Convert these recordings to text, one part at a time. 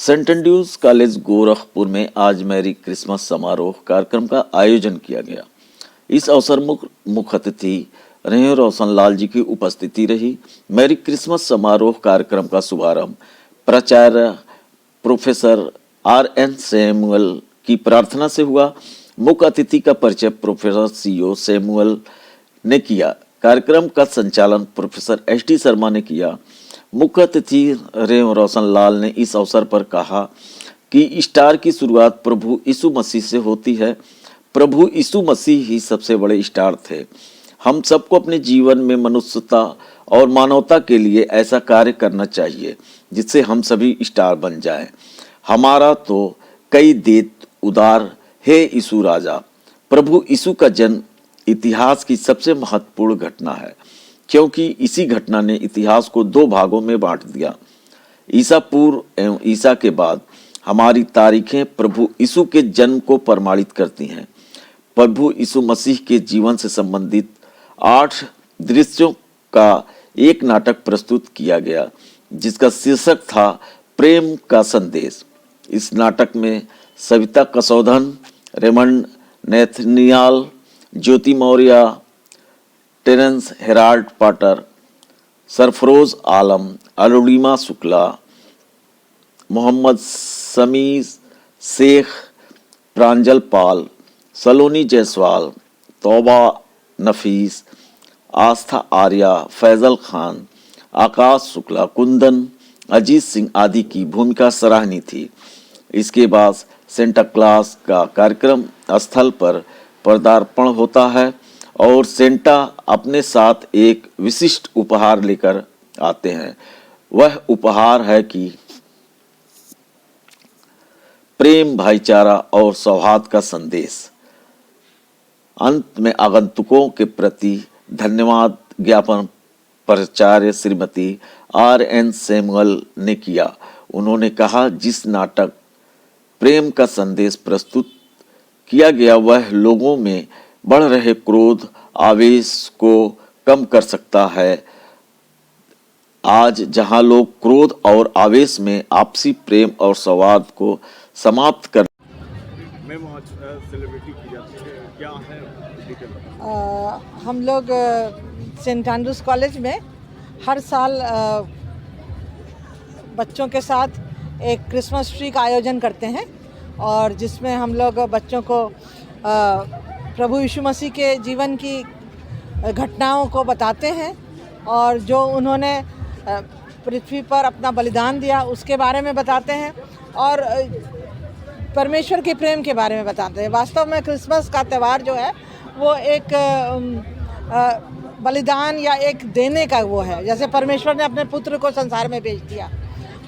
Saint Andrews college Gorakhpur में आज merry Christmas समारोह कार्यक्रम का आयोजन किया गया। इस अवसर मुख्य अतिथि रहे रोशन लाल जी की उपस्थिति रही। मैरी क्रिसमस समारोह कार्यक्रम का शुभारंभ प्राचार्य प्रोफेसर R.N. सैमुअल की प्रार्थना से हुआ। मुख्य अतिथि का परिचय प्रोफेसर C.O. सैमुअल ने किया। कार्यक्रम का संचालन प्रोफेसर S.D. शर्मा ने किया। मुख्य अतिथि रेव रोशन लाल ने इस अवसर पर कहा कि स्टार की शुरुआत प्रभु यीशु मसीह से होती है। प्रभु यीशु मसीह ही सबसे बड़े स्टार थे। हम सबको अपने जीवन में मनुष्यता और मानवता के लिए ऐसा कार्य करना चाहिए जिससे हम सभी स्टार बन जाएं। हमारा तो कई देत उदार है यीशु राजा। प्रभु यीशु का जन्म इतिहास की सबसे महत्वपूर्ण घटना है, क्योंकि इसी घटना ने इतिहास को दो भागों में बांट दिया। ईसा पूर्व एवं ईसा के बाद हमारी तारीखें प्रभु यीशु के जन्म को प्रमाणित करती हैं। प्रभु यीशु मसीह के जीवन से संबंधित 8 दृश्यों का एक नाटक प्रस्तुत किया गया, जिसका शीर्षक था प्रेम का संदेश। इस नाटक में सविता कसौधन, रेमंड नेथनियाल, ज्योति मौर्य, टेरेंस हेराल्ड पाटर, सरफरोज आलम, अरुणिमा शुक्ला, मोहम्मद समीर शेख, प्रांजल पाल, सलोनी जायसवाल, तौबा नफीस, आस्था आर्या, फैजल खान, आकाश शुक्ला, कुंदन, अजीत सिंह आदि की भूमिका सराहनीय थी। इसके बाद सेंटा क्लास का कार्यक्रम स्थल पर पदार्पण होता है और सेंटा अपने साथ एक विशिष्ट उपहार लेकर आते हैं। वह उपहार है कि प्रेम, भाईचारा और सौहार्द का संदेश। अंत में आगंतुकों के प्रति धन्यवाद ज्ञापन प्राचार्य श्रीमती R.N. सैमुअल ने किया। उन्होंने कहा, जिस नाटक प्रेम का संदेश प्रस्तुत किया गया वह लोगों में बढ़ रहे क्रोध आवेश को कम कर सकता है। आज जहां लोग क्रोध और आवेश में आपसी प्रेम और सौहार्द को समाप्त कर सेलिब्रिटी की जाती है, क्या है डिटेल? हम लोग सेंट एंड्रूज कॉलेज में हर साल बच्चों के साथ एक क्रिसमस ट्री का आयोजन करते हैं और जिसमें हम लोग बच्चों को प्रभु यीशु मसीह के जीवन की घटनाओं को बताते हैं और जो उन्होंने पृथ्वी पर अपना बलिदान दिया उसके बारे में बताते हैं और परमेश्वर के प्रेम के बारे में बताते हैं। वास्तव में क्रिसमस का त्यौहार जो है वो एक बलिदान या एक देने का वो है, जैसे परमेश्वर ने अपने पुत्र को संसार में भेज दिया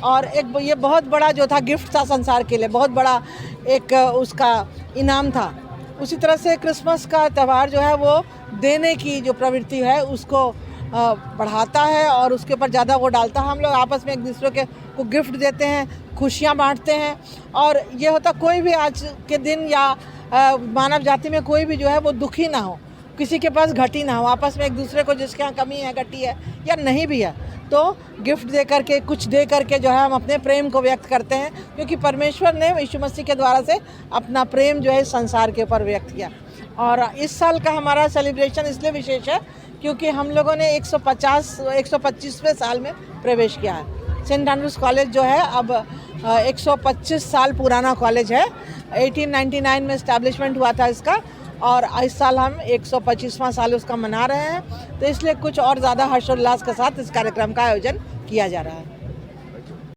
और एक ये बहुत बड़ा जो था गिफ्ट था संसार के लिए, बहुत बड़ा एक उसका इनाम था। उसी तरह से क्रिसमस का त्यौहार जो है वो देने की जो प्रवृत्ति है उसको बढ़ाता है और उसके ऊपर ज़्यादा वो डालता है। हम लोग आपस में एक दूसरे को गिफ्ट देते हैं, खुशियाँ बांटते हैं और ये होता कोई भी आज के दिन या मानव जाति में कोई भी जो है वो दुखी ना हो, किसी के पास घटी ना हो, आपस में एक दूसरे को जिसके यहाँ कमी है, घटी है या नहीं भी है तो गिफ्ट दे करके, कुछ दे करके जो है हम अपने प्रेम को व्यक्त करते हैं, क्योंकि परमेश्वर ने यीशु मसीह के द्वारा से अपना प्रेम जो है संसार के ऊपर व्यक्त किया। और इस साल का हमारा सेलिब्रेशन इसलिए विशेष है क्योंकि हम लोगों ने 125वें साल में प्रवेश किया है। सेंट एंड्रूज कॉलेज जो है अब 125 साल पुराना कॉलेज है। 1899 में इस्टेब्लिशमेंट हुआ था इसका और इस साल हम 125वां साल उसका मना रहे हैं, तो इसलिए कुछ और ज़्यादा हर्षोल्लास के साथ इस कार्यक्रम का आयोजन किया जा रहा है।